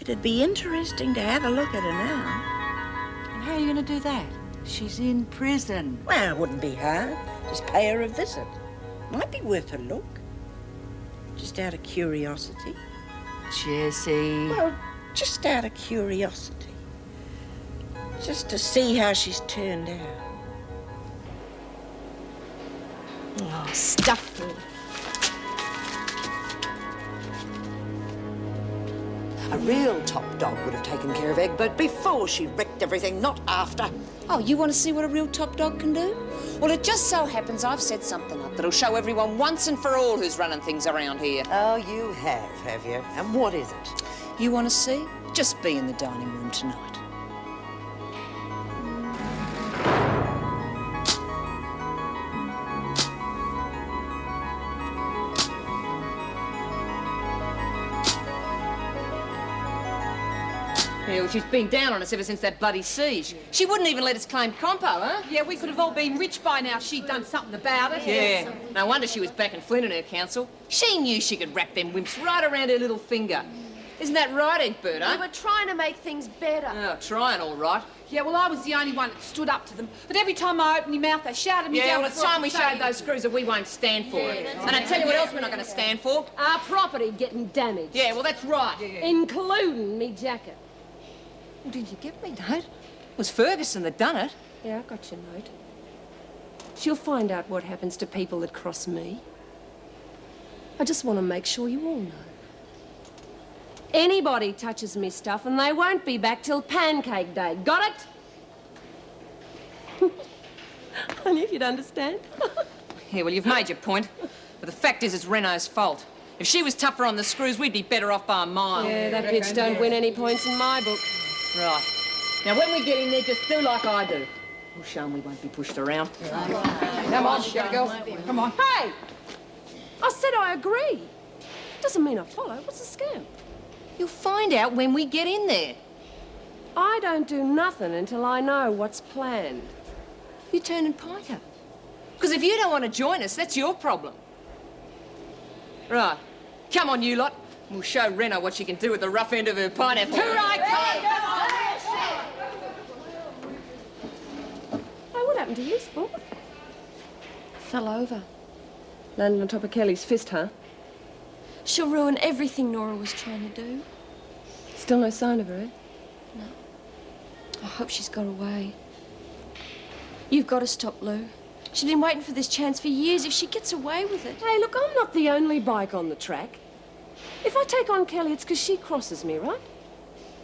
It'd be interesting to have a look at her now. And how are you going to do that? She's in prison. Well, it wouldn't be hard. Just pay her a visit. Might be worth a look. Just out of curiosity. Jessie. Well, just out of curiosity. Just to see how she's turned out. Oh, stuff. A real top dog would have taken care of Egbert before she wrecked everything, not after. Oh, you want to see what a real top dog can do? Well, it just so happens I've set something up that'll show everyone once and for all who's running things around here. Oh, you have you? And what is it? You want to see? Just be in the dining room tonight. Yeah, well, she's been down on us ever since that bloody siege. She wouldn't even let us claim compo, huh? Yeah, we could have all been rich by now if she'd done something about it. Yeah. No wonder she was backing Flynn in her council. She knew she could wrap them wimps right around her little finger. Isn't that right, Egbert, huh? We were trying to make things better. Oh, trying all right. Yeah, well, I was the only one that stood up to them. But every time I opened my mouth, they shouted me down. Yeah, well, it's time we showed those screws that we won't stand for it. And I tell you what else we're not going to stand for. Our property getting damaged. Yeah, well, that's right. Including me jacket. Well, did you get me note? It was Ferguson that done it. Yeah, I got your note. She'll find out what happens to people that cross me. I just want to make sure you all know. Anybody touches me stuff and they won't be back till Pancake Day. Got it? I knew you'd understand. Yeah, well, you've made your point. But the fact is, it's Renault's fault. If she was tougher on the screws, we'd be better off by a mile. Yeah, that bitch don't win any points in my book. Right. Now, when we get in there, just do like I do. We'll show 'em we won't be pushed around. Come on, girl. Come on. Hey! I said I agree. Doesn't mean I follow. What's the scam? You'll find out when we get in there. I don't do nothing until I know what's planned. You're turning piker. Because if you don't want to join us, that's your problem. Right. Come on, you lot. We'll show Rena what she can do with the rough end of her pineapple. Hooray! Hey, what happened to you, Sport? Fell over. Landed on top of Kelly's fist, huh? She'll ruin everything Nora was trying to do. Still no sign of her, eh? No. I hope she's got away. You've got to stop Lou. She's been waiting for this chance for years. If she gets away with it... Hey, look, I'm not the only bike on the track. If I take on Kelly, it's because she crosses me, right?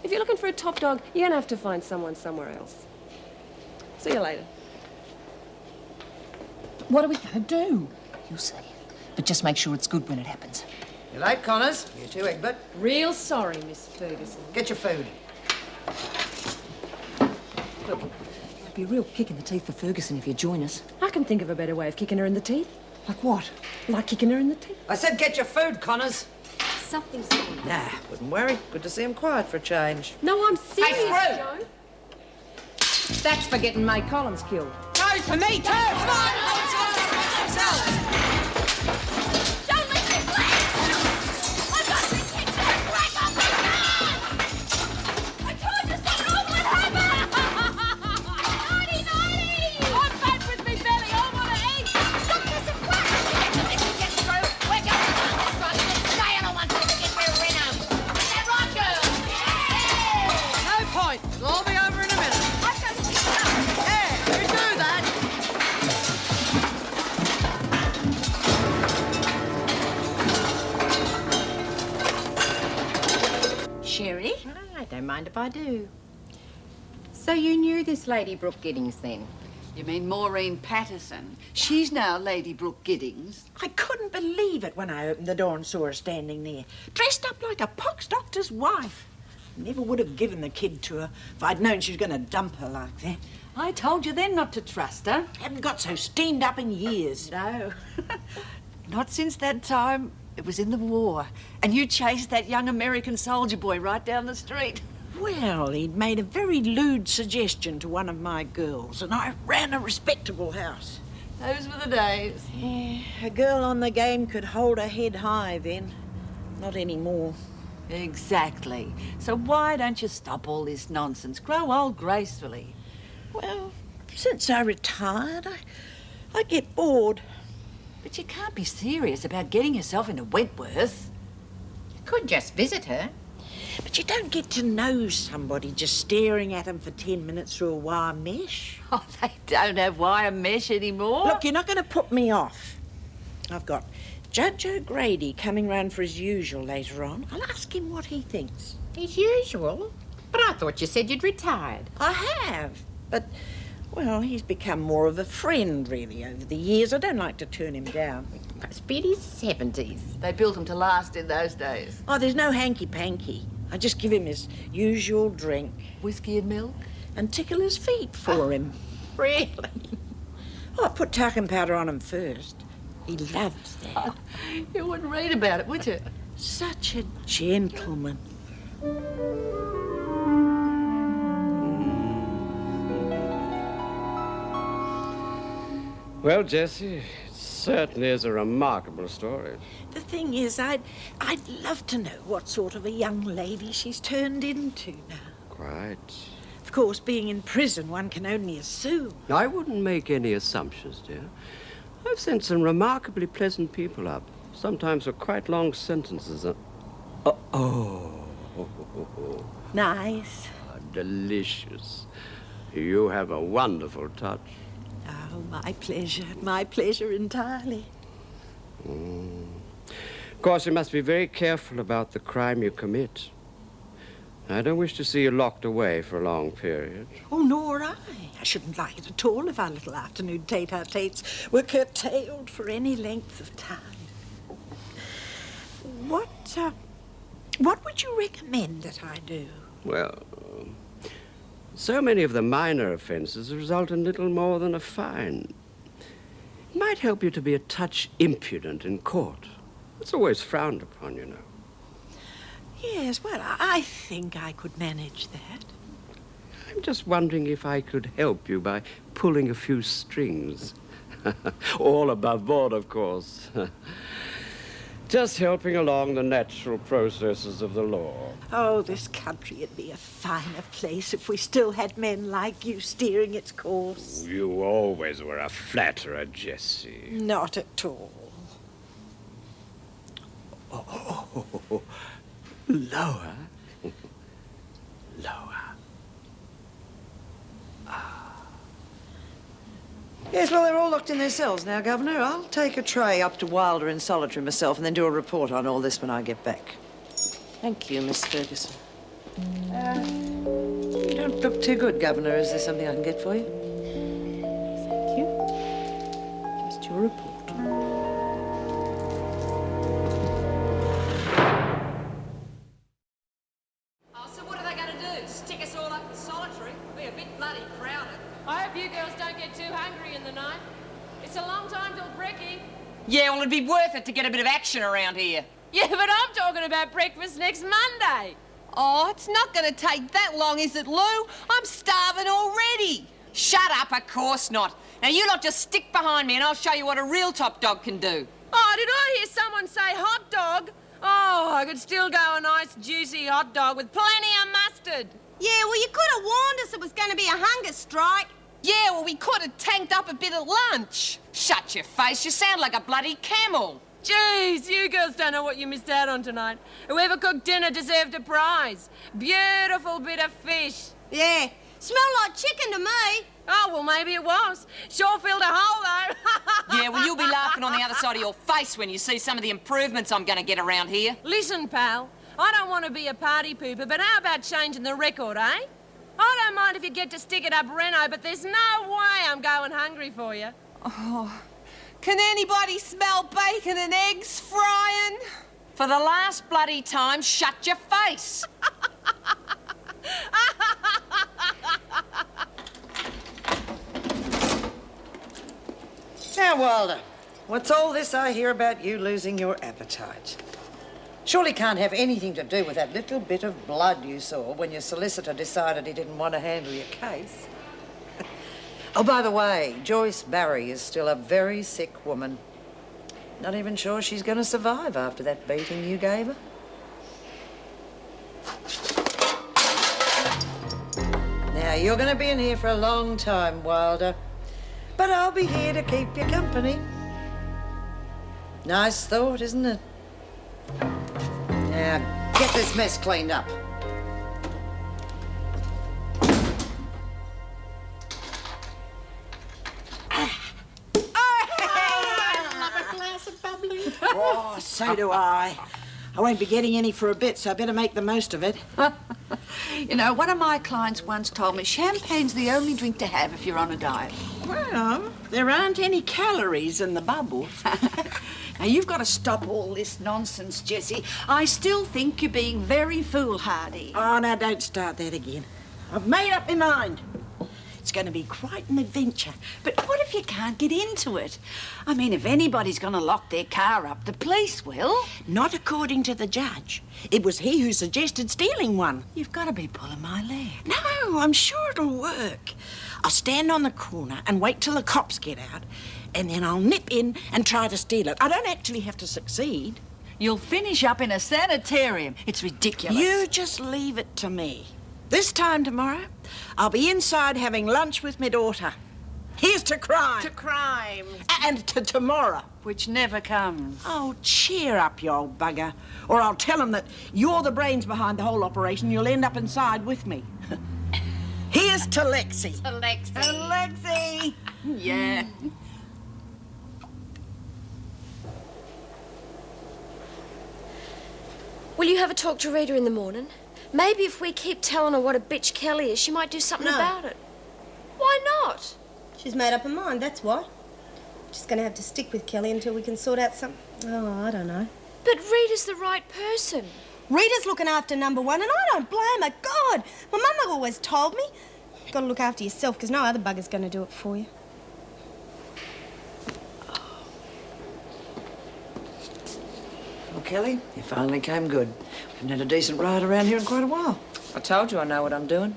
If you're looking for a top dog, you're going to have to find someone somewhere else. See you later. What are we going to do? You'll see. But just make sure it's good when it happens. You late, Connors? You too, Egbert. Real sorry, Miss Ferguson. Get your food. Look, it'd be a real kick in the teeth for Ferguson if you join us. I can think of a better way of kicking her in the teeth. Like what? Like kicking her in the teeth. I said get your food, Connors. Something's... Nah, wouldn't worry. Good to see him quiet for a change. No, I'm serious, Hey, Joan. That's for getting May Collins killed. Goes for me, too. Come on! Don't let me play! I've got to kick that crack off my gun! I told you something wrong would happen! Naughty! I'm bad with me belly, I want to eat! Stop this and whack! If we get through, we're going to run this run and stay on one till we get through Reno. Is that right, girls? Yeah! No point. It'll all be over in a minute. I've got to pick it up. Yeah, you do that. Sherry? I don't mind if I do. So you knew this Lady Brooke Giddings then? You mean Maureen Patterson? She's now Lady Brooke Giddings. I couldn't believe it when I opened the door and saw her standing there, dressed up like a pox doctor's wife. Never would have given the kid to her if I'd known she was going to dump her like that. I told you then not to trust her. Haven't got so steamed up in years. No. Not since that time. It was in the war. And you chased that young American soldier boy right down the street. Well, he'd made a very lewd suggestion to one of my girls, and I ran a respectable house. Those were the days. Yeah, a girl on the game could hold her head high then. Not anymore. Exactly. So why don't you stop all this nonsense? Grow old gracefully. Well, since I retired, I get bored. But you can't be serious about getting yourself into Wentworth. You could just visit her. But you don't get to know somebody just staring at them for 10 minutes through a wire mesh. Oh, they don't have wire mesh anymore. Look, you're not going to put me off. I've got Judge O'Grady coming round for his usual later on. I'll ask him what he thinks. As usual. But I thought you said you'd retired. I have, but, well, he's become more of a friend, really, over the years. I don't like to turn him down. Must be in his 70s. They built him to last in those days. Oh, there's no hanky-panky. I just give him his usual drink. Whiskey and milk? And tickle his feet for him. Really? Oh, I put talcum powder on him first. He loves that. You wouldn't read about it, would you? Such a gentleman. Well, Jessie, it certainly is a remarkable story. The thing is, I'd love to know what sort of a young lady she's turned into now. Quite. Of course, being in prison, one can only assume. I wouldn't make any assumptions, dear. I've sent some remarkably pleasant people up, sometimes for quite long sentences. Nice. Delicious. You have a wonderful touch. Oh, my pleasure entirely. Of course, you must be very careful about the crime you commit. I don't wish to see you locked away for a long period. Oh, nor I. I shouldn't like it at all if our little afternoon tete-a-tetes were curtailed for any length of time. What would you recommend that I do? Well, so many of the minor offences result in little more than a fine. It might help you to be a touch impudent in court. It's always frowned upon, you know. Yes, well, I think I could manage that. I'm just wondering if I could help you by pulling a few strings. All above board, of course. Just helping along the natural processes of the law. Oh, this country would be a finer place if we still had men like you steering its course. You always were a flatterer, Jessie. Not at all. Oh, lower. Lower. Yes, well, they're all locked in their cells now, Governor. I'll take a tray up to Wilder in solitary myself and then do a report on all this when I get back. Thank you, Miss Ferguson. You don't look too good, Governor. Is there something I can get for you? Thank you. Just your report. Oh, so what are they going to do? Stick us all up in solitary? We're a bit bloody crowded. I hope you girls don't get too hungry in the night. It's a long time till brekkie. Yeah, well, it'd be worth it to get a bit of action around here. Yeah, but I'm talking about breakfast next Monday. Oh, it's not going to take that long, is it, Lou? I'm starving already. Shut up, of course not. Now, you lot just stick behind me and I'll show you what a real top dog can do. Oh, did I hear someone say hot dog? Oh, I could still go a nice, juicy hot dog with plenty of mustard. Yeah, well, you could have warned us it was going to be a hunger strike. Yeah, well, we could have tanked up a bit at lunch. Shut your face. You sound like a bloody camel. Jeez, you girls don't know what you missed out on tonight. Whoever cooked dinner deserved a prize. Beautiful bit of fish. Yeah, smelled like chicken to me. Oh, well, maybe it was. Sure filled a hole, though. Yeah, well, you'll be laughing on the other side of your face when you see some of the improvements I'm going to get around here. Listen, pal, I don't want to be a party pooper, but how about changing the record, eh? I don't mind if you get to stick it up Reno, but there's no way I'm going hungry for you. Oh, can anybody smell bacon and eggs frying? For the last bloody time, shut your face. Now, Wilder, what's all this I hear about you losing your appetite? Surely can't have anything to do with that little bit of blood you saw when your solicitor decided he didn't want to handle your case. Oh, by the way, Joyce Barry is still a very sick woman. Not even sure she's going to survive after that beating you gave her. Now, you're going to be in here for a long time, Wilder. But I'll be here to keep you company. Nice thought, isn't it? Now, get this mess cleaned up. Oh, so do I. I won't be getting any for a bit, so I better make the most of it. You know, one of my clients once told me champagne's the only drink to have if you're on a diet. Well, there aren't any calories in the bubbles. Now, you've got to stop all this nonsense, Jessie. I still think you're being very foolhardy. Oh, now, don't start that again. I've made up my mind. It's going to be quite an adventure. But what if you can't get into it? I mean, if anybody's going to lock their car up, the police will. Not according to the judge. It was he who suggested stealing one. You've got to be pulling my leg. No, I'm sure it'll work. I'll stand on the corner and wait till the cops get out, and then I'll nip in and try to steal it. I don't actually have to succeed. You'll finish up in a sanitarium. It's ridiculous. You just leave it to me. This time tomorrow, I'll be inside having lunch with my daughter. Here's to crime. To crime. And to tomorrow. Which never comes. Oh, cheer up, you old bugger. Or I'll tell them that you're the brains behind the whole operation. You'll end up inside with me. Here's to Lexie. To Lexie. To Lexie. Yeah. Will you have a talk to Rita in the morning? Maybe if we keep telling her what a bitch Kelly is, she might do something about it. Why not? She's made up her mind, that's what. She's going to have to stick with Kelly until we can sort out some... Oh, I don't know. But Rita's the right person. Rita's looking after number one, and I don't blame her. God, my mum always told me. You've got to look after yourself, because no other bugger's going to do it for you. Well, Kelly, you finally came good. We haven't had a decent ride around here in quite a while. I told you I know what I'm doing.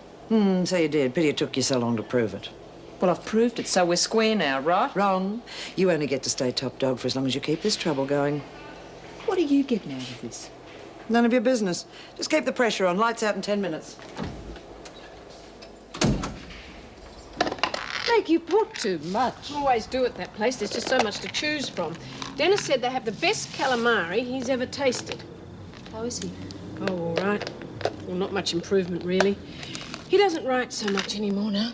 So you did. Pity it took you so long to prove it. Well, I've proved it, so we're square now, right? Wrong. You only get to stay top dog for as long as you keep this trouble going. What are you getting out of this? None of your business. Just keep the pressure on. Lights out in 10 minutes. Meg, you put too much. Always do at that place. There's just so much to choose from. Dennis said they have the best calamari he's ever tasted. How is he? Oh, all right. Well, not much improvement, really. He doesn't write so much anymore now.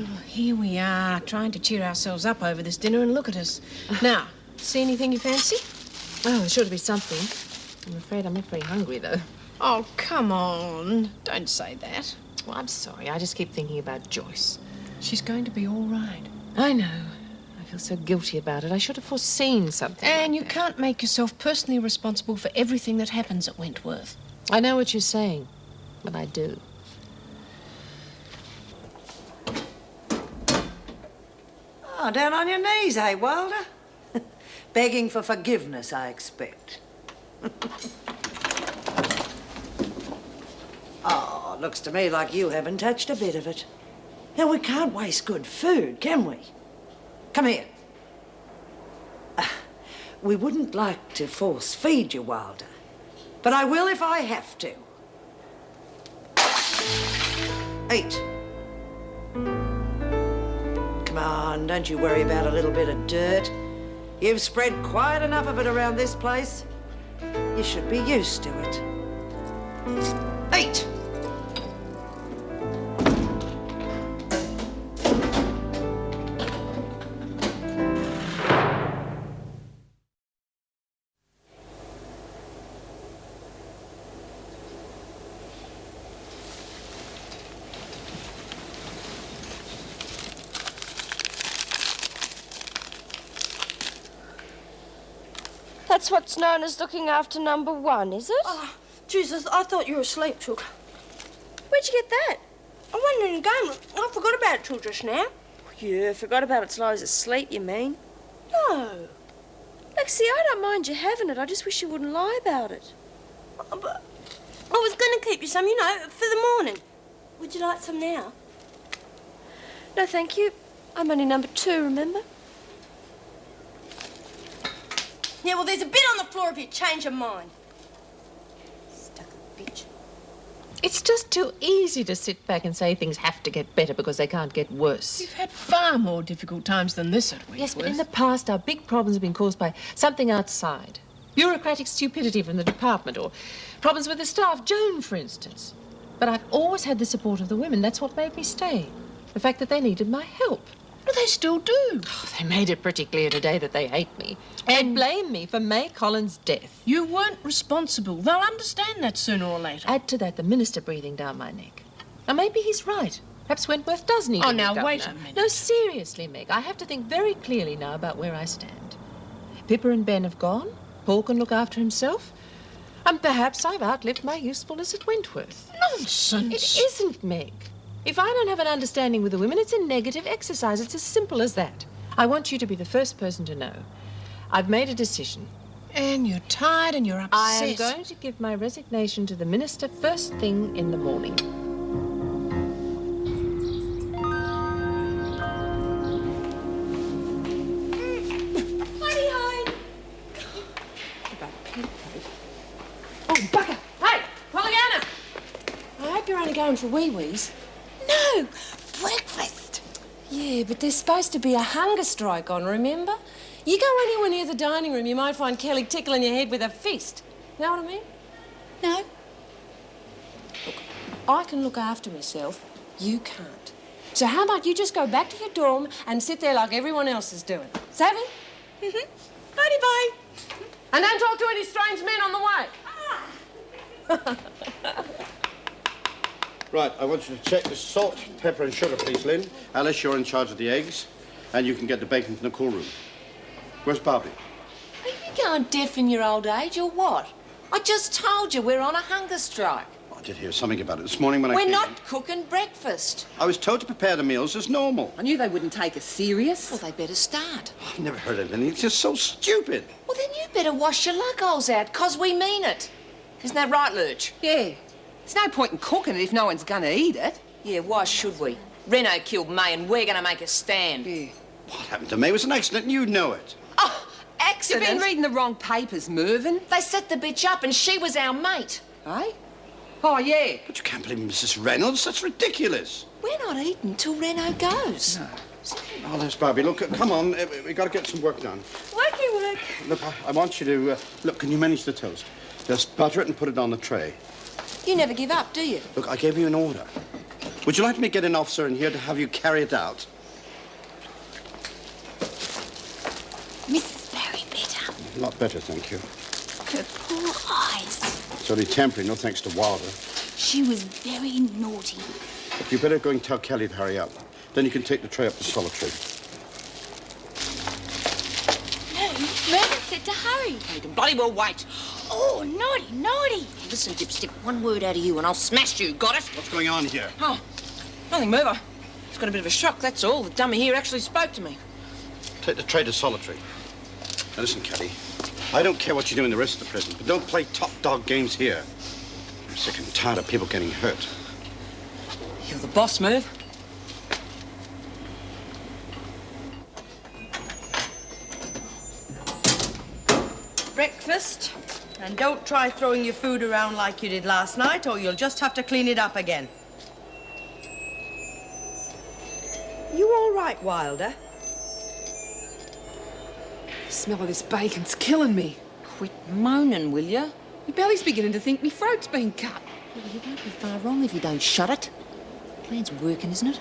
Oh, here we are, trying to cheer ourselves up over this dinner, and look at us. Now, see anything you fancy? Oh, there's sure to be something. I'm afraid I'm not very hungry, though. Oh, come on. Don't say that. Well, I'm sorry. I just keep thinking about Joyce. She's going to be all right. I know. I feel so guilty about it. I should have foreseen something. And you can't make yourself personally responsible for everything that happens at Wentworth. I know what you're saying, but I do. Oh, down on your knees, eh, Wilder? Begging for forgiveness, I expect. Oh, looks to me like you haven't touched a bit of it. Now, we can't waste good food, can we? Come here. We wouldn't like to force feed you, Wilder, but I will if I have to. Eat. Come on, don't you worry about a little bit of dirt. You've spread quite enough of it around this place. You should be used to it. Eat. That's what's known as looking after number one, is it? Oh, Jesus, I thought you were asleep, Chook. Where'd you get that? I went in the game. I forgot about it till just now. Yeah, forgot about it till I was asleep, you mean? No. Lexie, I don't mind you having it. I just wish you wouldn't lie about it. But I was going to keep you some, you know, for the morning. Would you like some now? No, thank you. I'm only number two, remember? Yeah, well, there's a bit on the floor if you change your mind. Stuck It's just too easy to sit back and say things have to get better because they can't get worse. You've had far more difficult times than this at Wentworth. Yes, but in the past, our big problems have been caused by something outside. Bureaucratic stupidity from the department or problems with the staff. Joan, for instance. But I've always had the support of the women. That's what made me stay. The fact that they needed my help. Well, they still do. Oh, they made it pretty clear today that they hate me. And blame me for May Collins' death. You weren't responsible. They'll understand that sooner or later. Add to that the minister breathing down my neck. Now, maybe he's right. Perhaps Wentworth does need a new governor. Wait a minute. No, seriously, Meg. I have to think very clearly now about where I stand. Pippa and Ben have gone. Paul can look after himself. And perhaps I've outlived my usefulness at Wentworth. Nonsense. It isn't, Meg. If I don't have an understanding with the women, it's a negative exercise. It's as simple as that. I want you to be the first person to know. I've made a decision. And you're tired and you're upset. I am going to give my resignation to the minister first thing in the morning. Oh, bugger! Hey, Pollyanna! I hope you're only going for wee-wees. No, breakfast. Yeah, but there's supposed to be a hunger strike on, remember? You go anywhere near the dining room, you might find Kelly tickling your head with a fist. Know what I mean? No. Look, I can look after myself. You can't. So how about you just go back to your dorm and sit there like everyone else is doing? Savvy? Mm-hmm. Bye-bye. And don't talk to any strange men on the way. Right, I want you to check the salt, pepper and sugar, please, Lynn. Alice, you're in charge of the eggs, and you can get the bacon from the cool room. Where's Barbie? Are you going deaf in your old age or what? I just told you we're on a hunger strike. I did hear something about it this morning when I We're came not in. cooking breakfast. I was told to prepare the meals as normal. I knew they wouldn't take us serious. Well, they better start. I've never heard of anything. It's just so stupid. Well, then you better wash your lug holes out, 'cause we mean it. Isn't that right, Lurch? Yeah. There's no point in cooking it if no one's going to eat it. Yeah, why should we? Reno killed May and we're going to make a stand. Yeah. What happened to May was an accident and you know it. Oh, accident? You've been reading the wrong papers, Mervyn. They set the bitch up and she was our mate. Eh? Oh, yeah. But you can't blame Mrs. Reynolds. That's ridiculous. We're not eating till Reno goes. No. Oh, there's Barbie. Look, come on. We've got to get some work done. Worky work. Look, I want you to... look, can you manage the toast? Just butter it and put it on the tray. You never give up, do you? Look, I gave you an order. Would you like me to get an officer in here to have you carry it out? Mrs. Barry better. A lot better, thank you. Her poor eyes. It's only temporary, no thanks to Wilder. She was very naughty. Look, you better go and tell Kelly to hurry up. Then you can take the tray up to solitary. No, Reynolds said to hurry. You can bloody well wait. Oh, naughty, naughty. Listen, dipstick, one word out of you and I'll smash you, got it? What's going on here? Oh, nothing, Merva. It's got a bit of a shock, that's all. The dummy here actually spoke to me. Take the tray to solitary. Now listen, Kelly. I don't care what you do in the rest of the prison, but don't play top dog games here. I'm sick and tired of people getting hurt. You're the boss, Merv. Breakfast. And don't try throwing your food around like you did last night, or you'll just have to clean it up again. You all right, Wilder? The smell of this bacon's killing me. Quit moaning, will you? My belly's beginning to think me throat's been cut. Well, you won't be far wrong if you don't shut it. Plan's working, isn't it?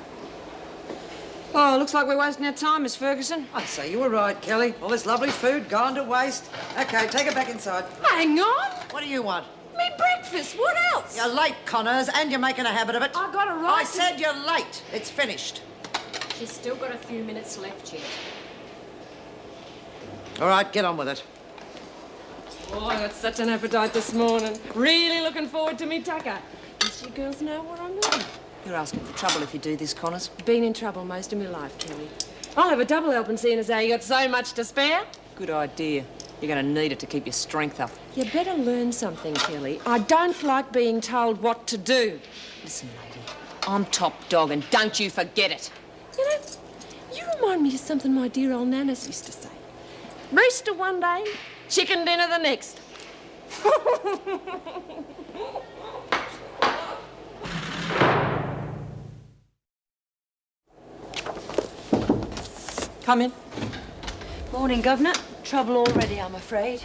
Oh, looks like we're wasting our time, Miss Ferguson. I'd say you were right, Kelly. All this lovely food gone to waste. Okay, take it back inside. Hang on. What do you want? Me breakfast. What else? You're late, Connors, and you're making a habit of it. I got a right I said you're late. It's finished. She's still got a few minutes left yet. All right, get on with it. Oh, I got such an appetite this morning. Really looking forward to me tucker. Does you girls know what I mean? You're asking for trouble if you do this, Connors. Been in trouble most of my life, Kelly. I'll have a double helping seeing as how you got so much to spare. Good idea. You're going to need it to keep your strength up. You better learn something, Kelly. I don't like being told what to do. Listen, lady, I'm top dog and don't you forget it. You know, you remind me of something my dear old Nanas used to say. Rooster one day, chicken dinner the next. Come in. Morning, Governor. Trouble already, I'm afraid.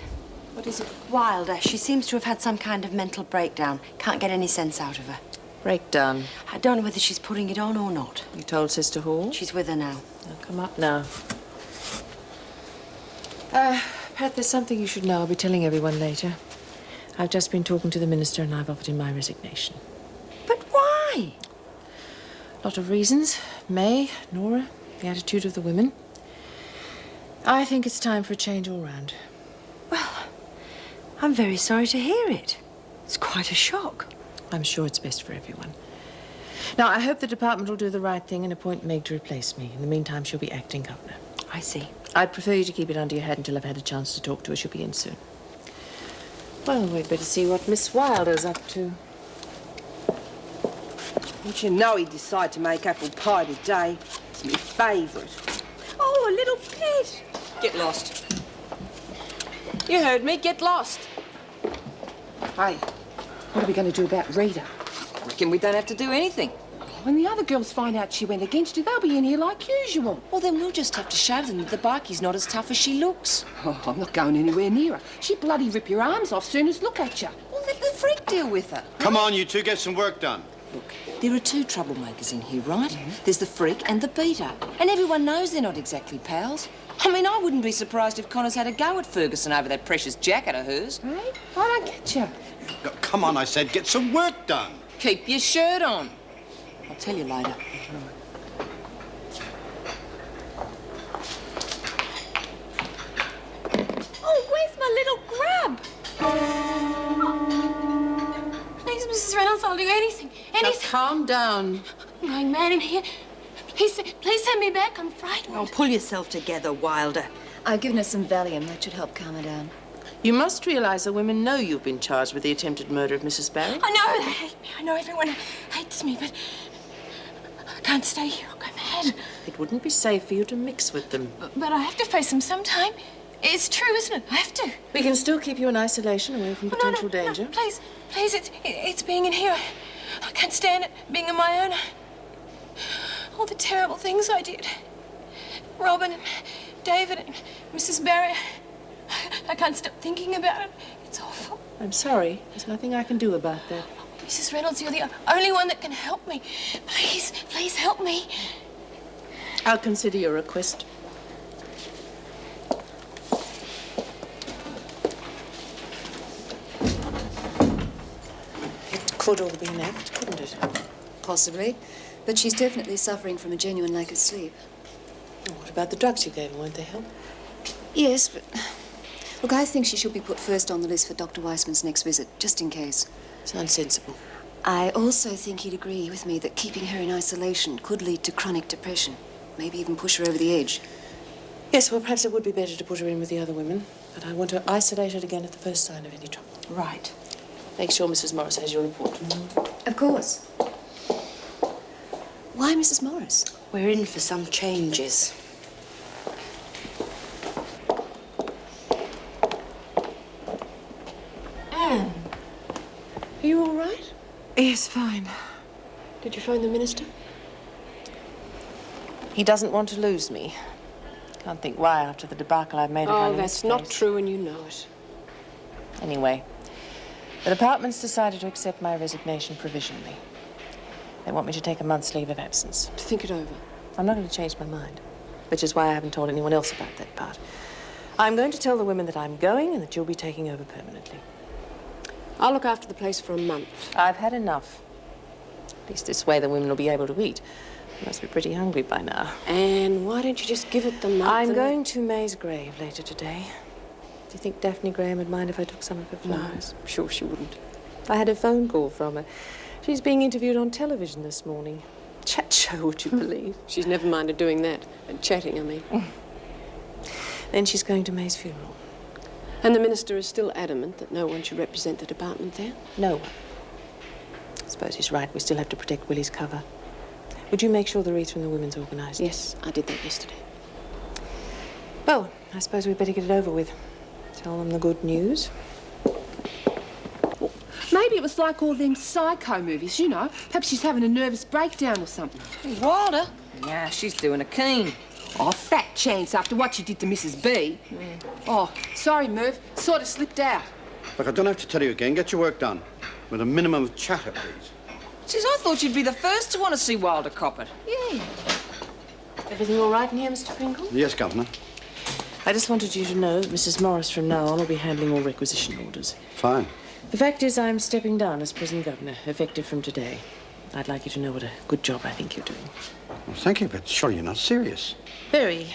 What is it? Wilder. She seems to have had some kind of mental breakdown. Can't get any sense out of her. Breakdown. I don't know whether she's putting it on or not. You told Sister Hall? She's with her now. Now, come up now. Pat, there's something you should know. I'll be telling everyone later. I've just been talking to the minister and I've offered him my resignation. But why? Lot of reasons. May, Nora, the attitude of the women. I think it's time for a change all round. Well, I'm very sorry to hear it. It's quite a shock. I'm sure it's best for everyone. Now, I hope the department will do the right thing and appoint Meg to replace me. In the meantime, she'll be acting governor. I see. I'd prefer you to keep it under your hat until I've had a chance to talk to her. She'll be in soon. Well, we'd better see what Miss Wilder's up to. Don't you know he'd decide to make apple pie today? It's my favourite. Oh, a little pet. Get lost. You heard me. Get lost. Hey, what are we going to do about Rita? I reckon we don't have to do anything. When the other girls find out she went against you, they'll be in here like usual. Well, then we'll just have to show them that the biki's not as tough as she looks. Oh, I'm not going anywhere near her. She'd bloody rip your arms off soon as look at you. Well, let the freak deal with her. Come on, you two, get some work done. Look, there are two troublemakers in here, right? There's the freak and the beater. And everyone knows they're not exactly pals. I mean, I wouldn't be surprised if Connor's had a go at Ferguson over that precious jacket of hers. Hey, I don't get you. Look, come on, I said, get some work done. Keep your shirt on. I'll tell you later. Oh, where's my little grub? Please, Mrs. Reynolds, I'll do anything. Now, calm down. I'm going mad in here. Please send me back. I'm frightened. Oh, pull yourself together, Wilder. I've given her some Valium. That should help calm her down. You must realise the women know you've been charged with the attempted murder of Mrs. Barry. I know they hate me. I know everyone hates me, but I can't stay here. I'll go mad. It wouldn't be safe for you to mix with them. But I have to face them sometime. It's true, isn't it? I have to. We can still keep you in isolation away from potential danger. No, please, it's being in here. I can't stand it, being on my own. All the terrible things I did. Robin and David and Mrs. Barry. I can't stop thinking about it. It's awful. I'm sorry. There's nothing I can do about that. Mrs. Reynolds, you're the only one that can help me. Please help me. I'll consider your request. It could all be an act, couldn't it? Possibly. But she's definitely suffering from a genuine lack of sleep. Oh, what about the drugs you gave her? Won't they help? Yes, but... Look, I think she should be put first on the list for Dr. Weissman's next visit, just in case. Sounds sensible. I also think he'd agree with me that keeping her in isolation could lead to chronic depression. Maybe even push her over the edge. Yes, well, perhaps it would be better to put her in with the other women. But I want to isolate her again at the first sign of any trouble. Right. Make sure Mrs. Morris has your report. Of course. Why Mrs. Morris? We're in for some changes. Anne, are you all right? Yes, fine. Did you phone the minister? He doesn't want to lose me. Can't think why after the debacle I've made of Oh, that's not true and you know it. Anyway, the department's decided to accept my resignation provisionally. They want me to take a month's leave of absence. To think it over. I'm not going to change my mind, which is why I haven't told anyone else about that part. I'm going to tell the women that I'm going and that you'll be taking over permanently. I'll look after the place for a month. I've had enough. At least this way the women will be able to eat. They must be pretty hungry by now. And why don't you just give it the month? I'm going to May's grave later today. Do you think Daphne Graham would mind if I took some of her flowers? No, I'm sure she wouldn't. I had a phone call from her. She's being interviewed on television this morning. Chat show, would you believe? She's never minded doing that. And chatting, I mean. Then she's going to May's funeral. And the minister is still adamant that no one should represent the department there? No one. I suppose he's right. We still have to protect Willie's cover. Would you make sure the wreath from the women's organised? Yes, I did that yesterday. Well, I suppose we'd better get it over with. Tell them the good news. Maybe it was like all them psycho movies, you know. Perhaps she's having a nervous breakdown or something. Hey, Wilder? Yeah, she's doing a keen. Oh, fat chance after what you did to Mrs. B. Oh, sorry, Merv. Sort of slipped out. Look, I don't have to tell you again. Get your work done. With a minimum of chatter, please. Jeez, I thought you'd be the first to want to see Wilder cop it. Yeah. Everything all right in here, Mr. Pringle? Yes, Governor. I just wanted you to know that Mrs. Morris from now on will be handling all requisition orders. Fine. The fact is I'm stepping down as prison governor, effective from today. I'd like you to know what a good job I think you're doing. Well, thank you, but surely you're not serious. Very.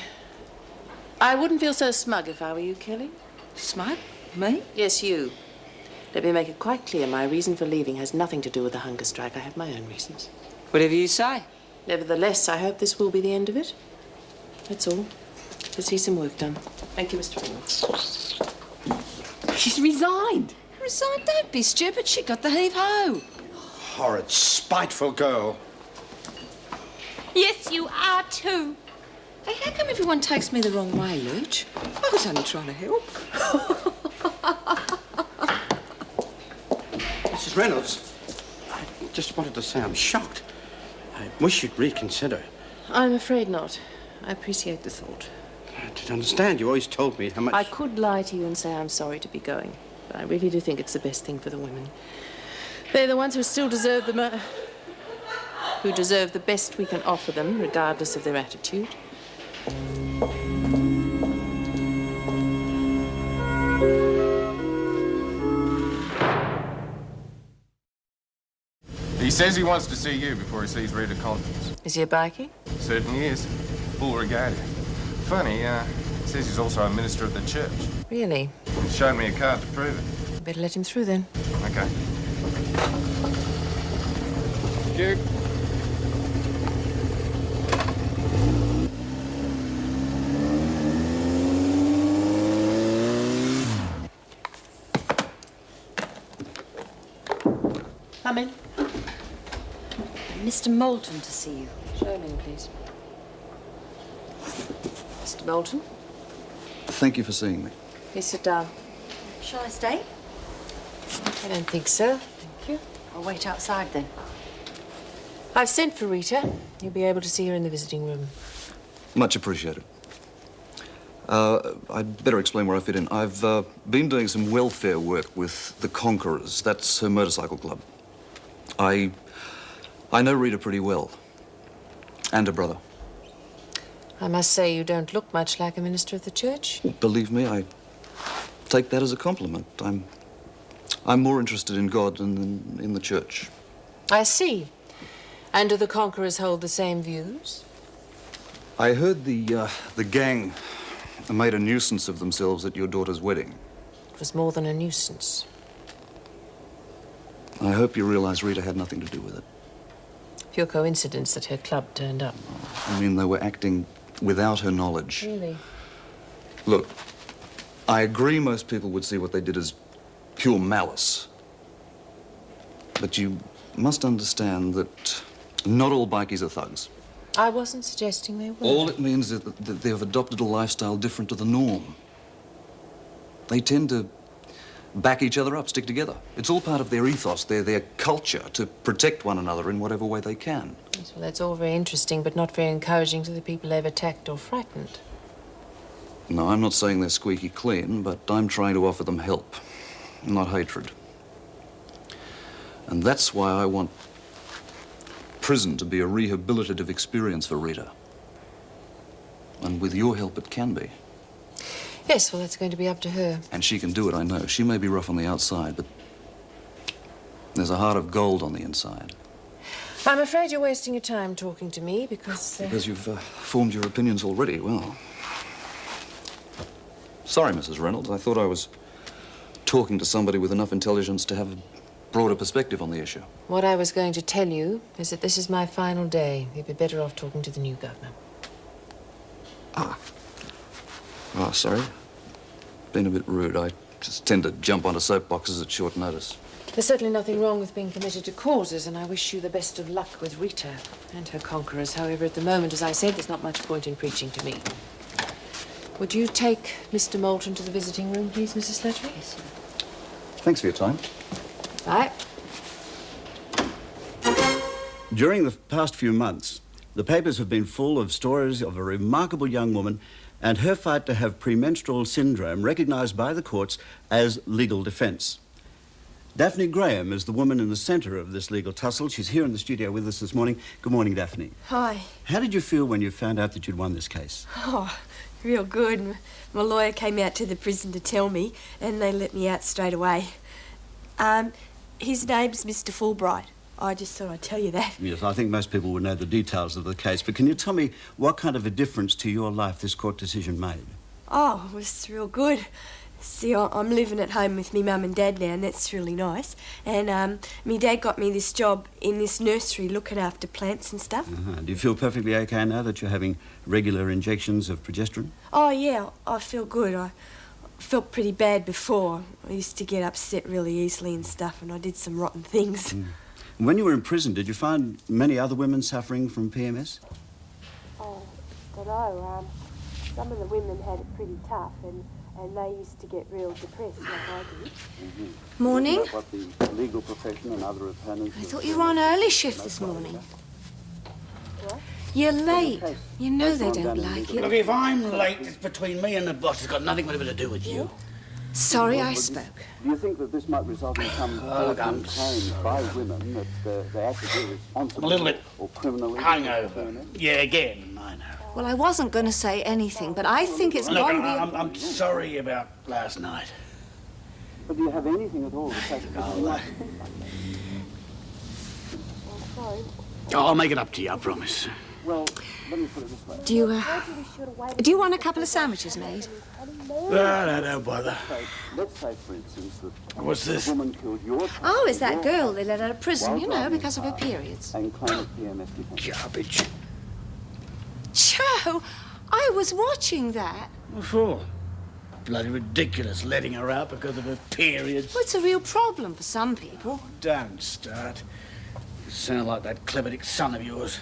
I wouldn't feel so smug if I were you, Kelly. Smug? Me? Yes, you. Let me make it quite clear, my reason for leaving has nothing to do with the hunger strike. I have my own reasons. Whatever you say. Nevertheless, I hope this will be the end of it. That's all. To see some work done. Thank you, Mr. Pringle. She's resigned. Resigned? Don't be stupid. She got the heave-ho. Horrid, spiteful girl. Yes, you are too. Hey, how come everyone takes me the wrong way, Lurch? I was only trying to help. Mrs. Reynolds, I just wanted to say I'm shocked. I wish you'd reconsider. I'm afraid not. I appreciate the thought. I didn't understand. You always told me how much... I could lie to you and say I'm sorry to be going, but I really do think it's the best thing for the women. They're the ones who still deserve who deserve the best we can offer them, regardless of their attitude. He says he wants to see you before he sees Rita Collins. Is he a bikie? Certainly is. Full regalia. Funny, says he's also a minister of the church. Really? He showed me a card to prove it. Better let him through then. Okay. Duke. Come in. Mr. Moulton to see you. Show him in, please. Mr. Moulton? Thank you for seeing me. Please sit down. Shall I stay? I don't think so. Thank you. I'll wait outside then. I've sent for Rita. You'll be able to see her in the visiting room. Much appreciated. I'd better explain where I fit in. I've been doing some welfare work with the Conquerors. That's her motorcycle club. I know Rita pretty well. And her brother. I must say you don't look much like a minister of the church. Believe me, I take that as a compliment. I'm more interested in God than in the church. I see. And do the Conquerors hold the same views? I heard the gang made a nuisance of themselves at your daughter's wedding. It was more than a nuisance. I hope you realize Rita had nothing to do with it. Pure coincidence that her club turned up. I mean, they were acting without her knowledge. Really? Look, I agree most people would see what they did as pure malice. But you must understand that not all bikies are thugs. I wasn't suggesting they were. All it means is that they have adopted a lifestyle different to the norm. They tend to back each other up, stick together. It's all part of their ethos, their culture, to protect one another in whatever way they can. Yes, well, that's all very interesting, but not very encouraging to the people they've attacked or frightened. No, I'm not saying they're squeaky clean, but I'm trying to offer them help, not hatred. And that's why I want prison to be a rehabilitative experience for Rita. And with your help, it can be. Yes, well, that's going to be up to her. And she can do it, I know. She may be rough on the outside, but there's a heart of gold on the inside. I'm afraid you're wasting your time talking to me because... Because you've formed your opinions already. Well, sorry, Mrs. Reynolds. I thought I was talking to somebody with enough intelligence to have a broader perspective on the issue. What I was going to tell you is that this is my final day. You'd be better off talking to the new governor. Oh, sorry. Been a bit rude. I just tend to jump onto soapboxes at short notice. There's certainly nothing wrong with being committed to causes, and I wish you the best of luck with Rita and her conquerors. However, at the moment, as I said, there's not much point in preaching to me. Would you take Mr. Moulton to the visiting room, please, Mrs. Slattery? Yes, sir. Thanks for your time. Bye. During the past few months, The papers have been full of stories of a remarkable young woman and her fight to have premenstrual syndrome recognised by the courts as legal defence. Daphne Graham is the woman in the centre of this legal tussle. She's here in the studio with us this morning. Good morning, Daphne. Hi. How did you feel when you found out that you'd won this case? Oh, real good. My lawyer came out to the prison to tell me, and they let me out straight away. His name's Mr. Fulbright. I just thought I'd tell you that. Yes, I think most people would know the details of the case, but can you tell me what kind of a difference to your life this court decision made? Oh, it was real good. See, I'm living at home with me mum and dad now, and that's really nice. And me dad got me this job in this nursery looking after plants and stuff. Do you feel perfectly okay now that you're having regular injections of progesterone? Oh, yeah, I feel good. I felt pretty bad before. I used to get upset really easily and stuff, and I did some rotten things. When you were in prison, did you find many other women suffering from PMS? Oh, I don't know. Some of the women had it pretty tough, and they used to get real depressed like I did. Morning. What the legal profession and other opponents... I thought you were on early shift this morning. You're late. You know they don't like Look, it. if I'm late, it's between me and the boss. It's got nothing whatever to do with you. Sorry I spoke. Do you think that this might result in some look, I'm claims by women that they actually be responsible I'm a little bit or criminally hungover? Yeah, again, I know. Well, I wasn't going to say anything, but I think it's Look, gone beyond... I'm sorry about last night. But do you have anything at all to say to I'll make it up to you, I promise. Well, let me put it this way. Do you want a couple of sandwiches made? No, don't bother. Let's say, for instance, that What's this? a woman killed your Oh, it's that girl they let out of prison, you know, because of her periods. and claimed PMS defense. Garbage. Joe, I was watching that. What for? Bloody ridiculous, letting her out because of her periods. Well, it's a real problem for some people. Don't start. You sound like that clever son of yours.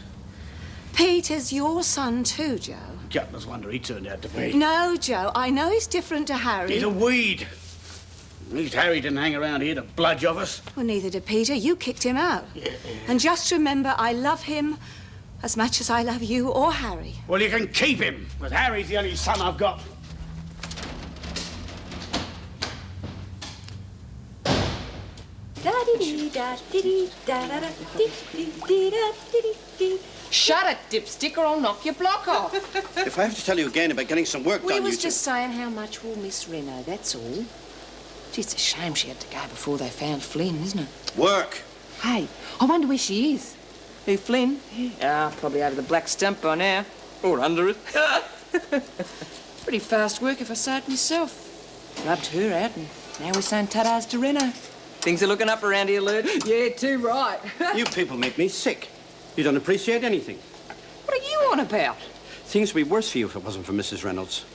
Peter's your son too, Joe. Gutless wonder he turned out to be. No, Joe, I know he's different to Harry. He's a weed. At least Harry didn't hang around here to bludge off us. Well, neither did Peter. You kicked him out. Yeah. And just remember, I love him as much as I love you or Harry. Well, you can keep him, because Harry's the only son I've got. Shut it, dipstick, or I'll knock your block off. If I have to tell you again about getting some work We done, was you just saying how much we'll miss Reno, that's all. Gee, it's a shame she had to go before they found Flynn, isn't it? Work! Hey, I wonder where she is. Who, Flynn? Ah, probably over the black stump by now. Or under it. Pretty fast work if I say it myself. Rubbed her out and now we're saying ta-das to Reno. Things are looking up around here, Lurch. Yeah, too right. You people make me sick. You don't appreciate anything. What are you on about? Things would be worse for you if it wasn't for Mrs. Reynolds.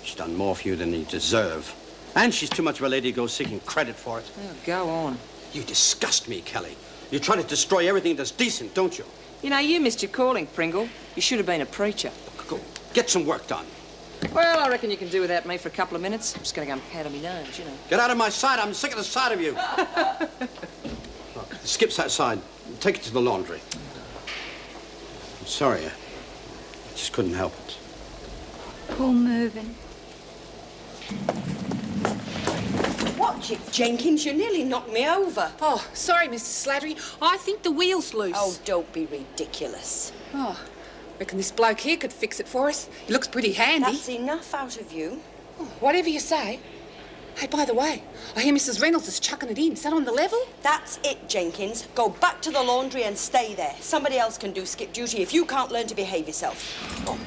She's done more for you than you deserve. And she's too much of a lady to go seeking credit for it. Oh, go on. You disgust me, Kelly. You try to destroy everything that's decent, don't you? You know, you missed your calling, Pringle. You should have been a preacher. Go, get some work done. Well, I reckon you can do without me for a couple of minutes. I'm just going to go and powder me nose, you know. Get out of my sight. I'm sick of the sight of you. Look, the skip's outside. Take it to the laundry. I'm sorry. I just couldn't help it. Poor Mervyn. Watch it, Jenkins. You nearly knocked me over. Oh, sorry, Mr. Slattery. I think the wheel's loose. Oh, don't be ridiculous. Oh, reckon this bloke here could fix it for us. He looks pretty handy. That's enough out of you. Oh, whatever you say. Hey, by the way, I hear Mrs. Reynolds is chucking it in. Is that on the level? That's it, Jenkins. Go back to the laundry and stay there. Somebody else can do skip duty if you can't learn to behave yourself. Oh.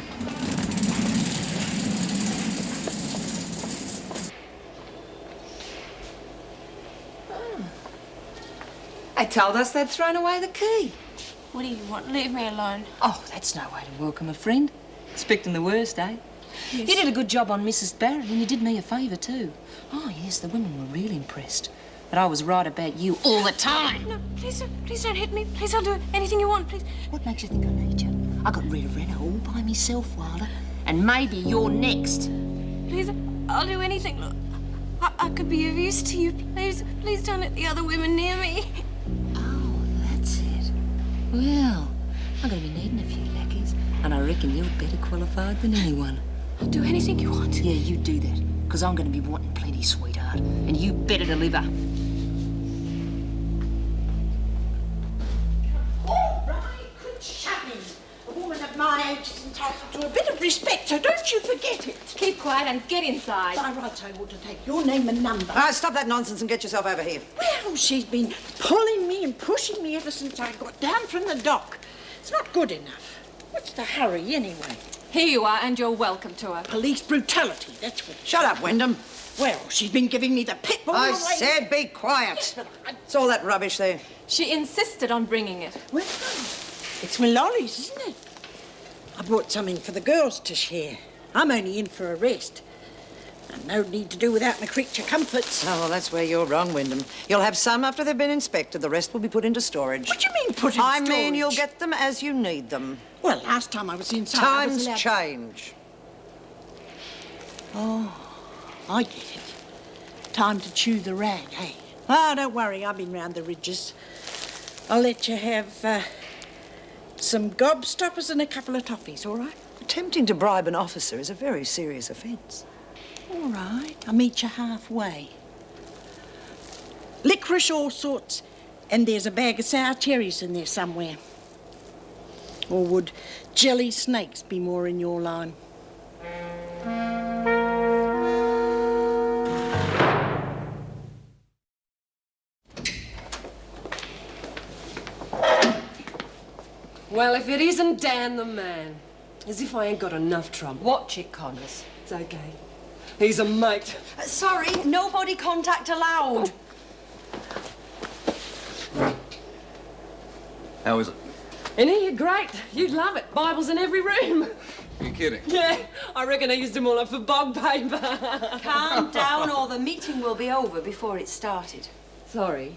They told us they'd thrown away the key. What do you want? Leave me alone. Oh, that's no way to welcome a friend. Expecting the worst, eh? Yes. You did a good job on Mrs. Barrett, and you did me a favour, too. Oh, yes, the women were real impressed. But I was right about you all the time. No, please don't hit me. Please, I'll do anything you want, please. What makes you think I need you? I got rid of Rena all by myself, Wilder. And maybe you're next. Please, I'll do anything. Look, I could be of use to you. Please don't let the other women near me. Oh, that's it. Well, I'm going to be needing a few lackeys. And I reckon you're better qualified than anyone. I'll do anything you want. Yeah, you do that. Because I'm going to be wanting plenty, sweetheart. And you better deliver. All right, quit shoving. A woman of my age is entitled to a bit of respect, so don't you forget it. Keep quiet and get inside. By rights, I ought to take your name and number. All right, stop that nonsense and get yourself over here. Well, she's been pulling me and pushing me ever since I got down from the dock. It's not good enough. What's the hurry, anyway? Here you are, and you're welcome to her. Police brutality, that's what... Shut up, Windom. Well, she's been giving me the pit bull. I said be quiet. It's all that rubbish there. She insisted on bringing it. Well, it's Mallory's, isn't it? I brought something for the girls to share. I'm only in for a rest. And no need to do without my creature comforts. Oh, well, that's where you're wrong, Windom. You'll have some after they've been inspected. The rest will be put into storage. What do you mean put in storage? storage? I mean you'll get them as you need them. Well, last time I was inside, I was Times allowed... change. Oh, I get it. Time to chew the rag, eh? Ah, don't worry, I've been round the ridges. I'll let you have some gobstoppers and a couple of toffees, all right? Attempting to bribe an officer is a very serious offence. All right, I'll meet you halfway. Licorice all sorts, and there's a bag of sour cherries in there somewhere. Or would jelly snakes be more in your line? Well, if it isn't Dan the man. As if I ain't got enough trouble. Watch it, Connors. It's okay. He's a mate. Sorry, nobody contact allowed. How is it? In here, great. You'd love it. Bibles in every room. You kidding? Yeah, I reckon I used them all up for bog paper. Calm down or the meeting will be over before it started. Sorry.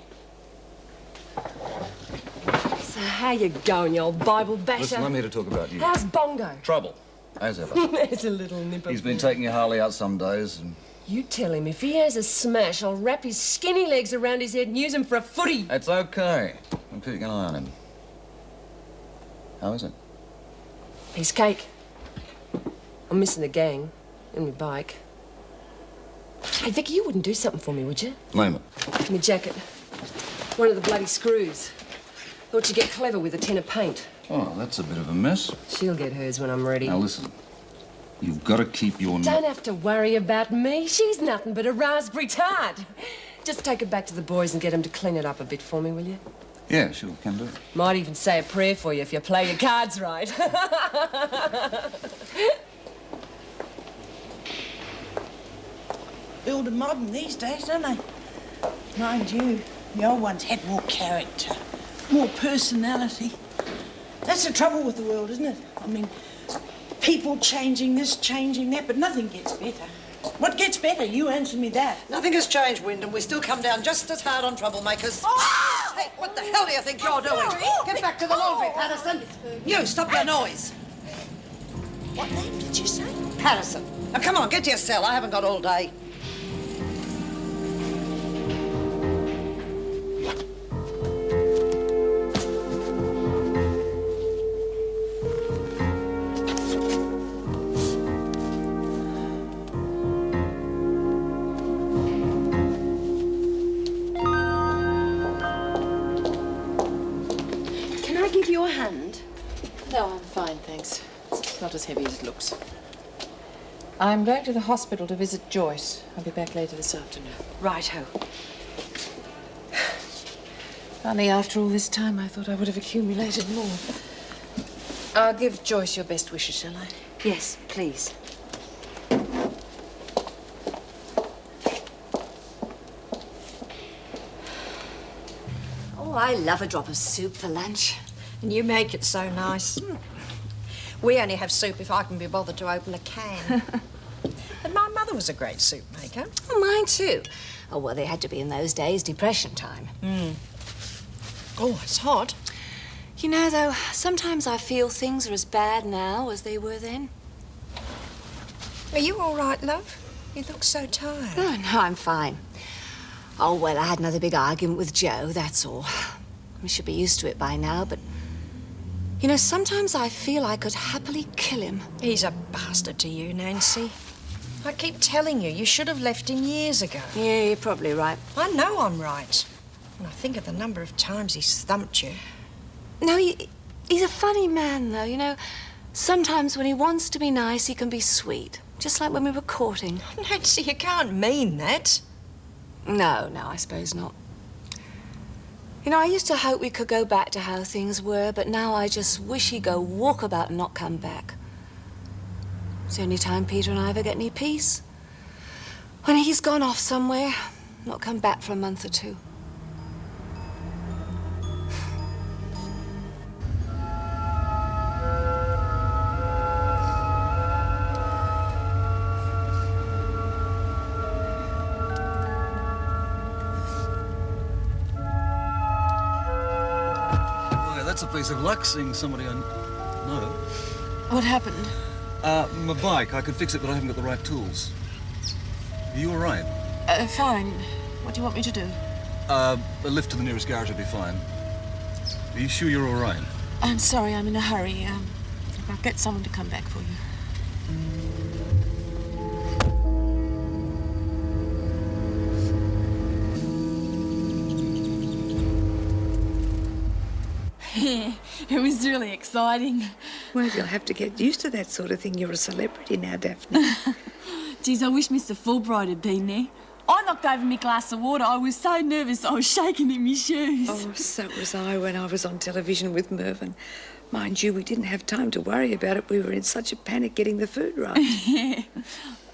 So how you going, you old Bible basher? Listen, I'm here to talk about you. How's Bongo? Trouble, as ever. There's a little nipper. He's been taking your Harley out some days and... You tell him if he has a smash, I'll wrap his skinny legs around his head and use him for a footy. It's okay. I'm keeping an eye on him. How is it? Piece cake. I'm missing the gang and my bike. Hey, Vicky, you wouldn't do something for me, would you? Name it. My jacket. One of the bloody screws. Thought you'd get clever with a tin of paint. Oh, that's a bit of a mess. She'll get hers when I'm ready. Now, listen. You've got to keep your... Don't have to worry about me. She's nothing but a raspberry tart. Just take it back to the boys and get them to clean it up a bit for me, will you? Yeah, sure, can do. Might even say a prayer for you if you play your cards right. Build modern these days, don't they? Mind you, the old ones had more character, more personality. That's the trouble with the world, isn't it? I mean, people changing this, changing that, but nothing gets better. What gets better? You answer me that. Nothing has changed, Windom. We still come down just as hard on troublemakers. Oh! Hey, what the hell do you think you're doing? Get back to the laundry, Patterson. You, stop your noise. What name did you say? Patterson. Now, come on, get to your cell. I haven't got all day. Your hand? No, I'm fine, thanks. It's not as heavy as it looks. I'm going to the hospital to visit Joyce. I'll be back later this afternoon. Righto. Only after all this time, I thought I would have accumulated more. I'll give Joyce your best wishes, shall I? Yes, please. Oh, I love a drop of soup for lunch. And you make it so nice. We only have soup if I can be bothered to open a can. And my mother was a great soup maker. Oh, mine too. Oh, well, they had to be in those days, Depression time. Oh, it's hot. You know, though, sometimes I feel things are as bad now as they were then. Are you all right, love? You look so tired. Oh, no, I'm fine. Oh, well, I had another big argument with Joe, that's all. We should be used to it by now, but You know, sometimes I feel I could happily kill him. He's a bastard to you, Nancy. I keep telling you, you should have left him years ago. Yeah, you're probably right. I know I'm right. When I think of the number of times he's thumped you. No, he's a funny man, though, you know. Sometimes when he wants to be nice, he can be sweet. Just like when we were courting. Nancy, you can't mean that. No, I suppose not. You know, I used to hope we could go back to how things were, but now I just wish he'd go walkabout and not come back. It's the only time Peter and I ever get any peace. When he's gone off somewhere, not come back for a month or two. That's a piece of luck, seeing somebody I know. What happened? My bike. I could fix it, but I haven't got the right tools. Are you all right? Fine. What do you want me to do? A lift to the nearest garage would be fine. Are you sure you're all right? I'm sorry, I'm in a hurry. I'll get someone to come back for you. Yeah, it was really exciting. Well, you'll have to get used to that sort of thing. You're a celebrity now, Daphne. Geez, I wish Mr. Fulbright had been there. I knocked over my glass of water. I was so nervous I was shaking in my shoes. Oh, so was I when I was on television with Mervyn. Mind you, we didn't have time to worry about it. We were in such a panic getting the food right. Yeah.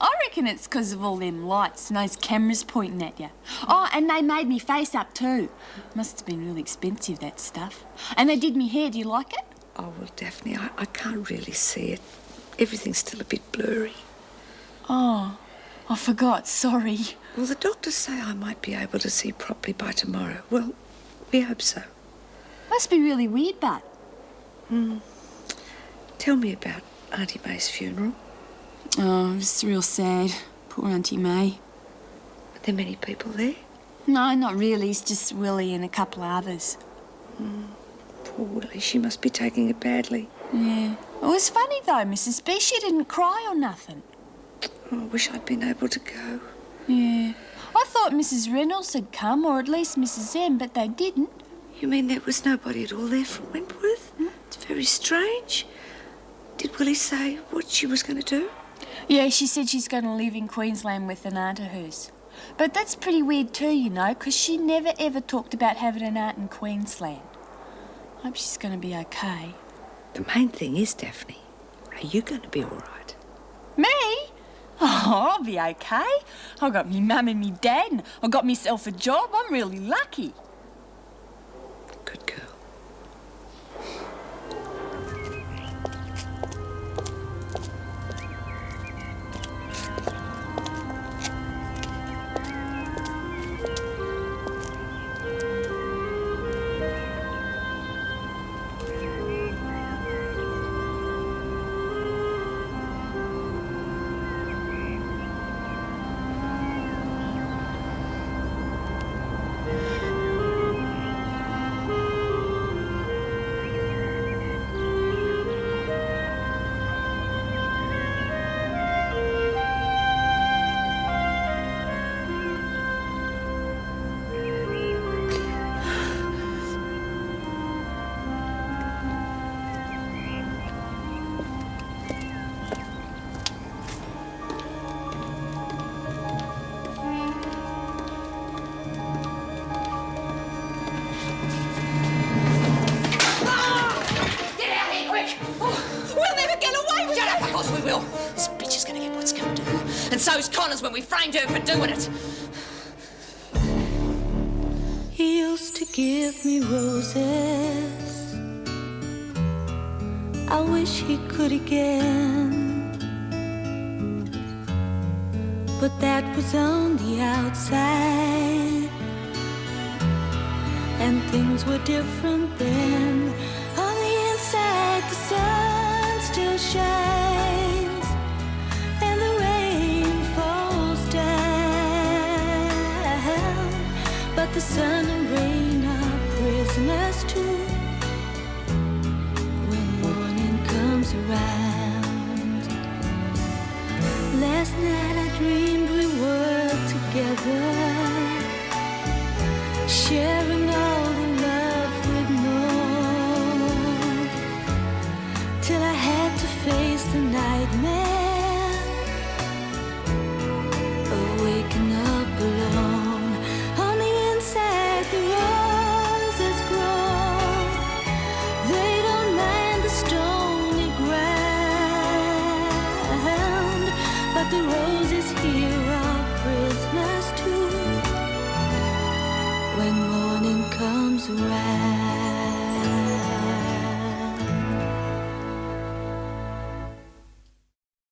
I reckon it's because of all them lights and those cameras pointing at you. Oh, and they made me face up too. Must have been really expensive, that stuff. And they did me hair. Do you like it? Oh, well, Daphne, I can't really see it. Everything's still a bit blurry. Oh, I forgot. Sorry. Well, the doctors say I might be able to see properly by tomorrow. Well, we hope so. Must be really weird, but... Tell me about Auntie May's funeral. Oh, it's real sad. Poor Auntie May. Are there many people there? No, not really. It's just Willie and a couple of others. Poor Willie. She must be taking it badly. Yeah. It was funny, though, Mrs. B. She didn't cry or nothing. Oh, I wish I'd been able to go. Yeah. I thought Mrs. Reynolds had come, or at least Mrs. M, but they didn't. You mean there was nobody at all there from Wentworth? It's very strange. Did Willie say what she was going to do? Yeah, she said she's going to live in Queensland with an aunt of hers. But that's pretty weird too, you know, because she never ever talked about having an aunt in Queensland. I hope she's going to be okay. The main thing is, Daphne, are you going to be all right? Me? Oh, I'll be okay. I got me mum and me dad, and I got myself a job. I'm really lucky. Good girl. And so's Connors when we framed her for doing it. He used to give me roses. I wish he could again. But that was on the outside, and things were different then.